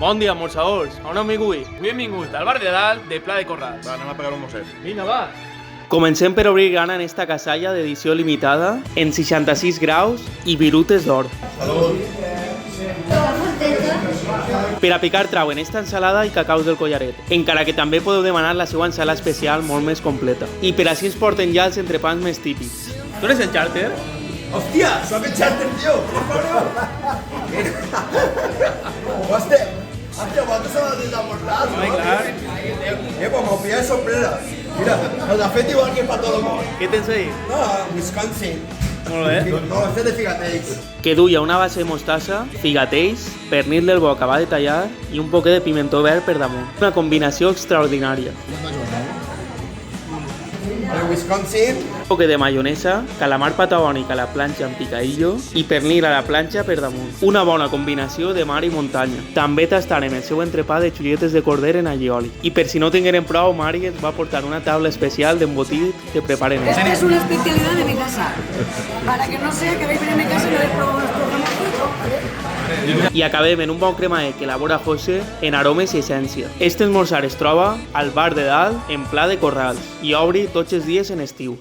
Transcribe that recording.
Bon dia, morsadors. On hem vingut? Avui hem vingut al bar de dalt de Pla de Corrals. Va, anem a pegar un mosset. Vinga, va. Comencem per obrir gana en esta casalla d'edició limitada en 66 graus i virutes d'or. Per a picar trau en esta ensalada i cacaus del collaret, encara que també podeu demanar la seva ensalada especial molt més completa. I per així ens porten ja els entrepans més típics. Tu eres el Charter? ¡Hostia! ¡Soy el Charter, tío! ¡Hostia! ¡Hostia! ¿Cuántos se van a desamortar? Ay, claro. Pues me pilla de sorpresa. Mira, el de fet igual que para todo el mundo. Què tens ahí? No, Wisconsin. Molt bé. No, este de Figatex. Que duia una base de mostassa, figatells, pernil del bo acabat de tallar i un poquet de pimentó verd per damunt. Una combinació extraordinària. El Wisconsin. Un poquet de maionesa, calamar patagònic a la planxa amb picadillo i pernil a la planxa per damunt. Una bona combinació de mar i muntanya. També tastarem el seu entrepà de xulletes de corder en allioli. I per si no tingueren prou, Mari ens va portar una taula especial d'embotit que preparen ells. Esta es una especialidad de mi casa. Para que no sea que veis en mi casa y no habéis probado los programas. I acabem en un bon cremaet que elabora José en aromes i essència. Este esmorzar es troba al bar de dalt en Pla de Corrals i obri tots els dies en estiu.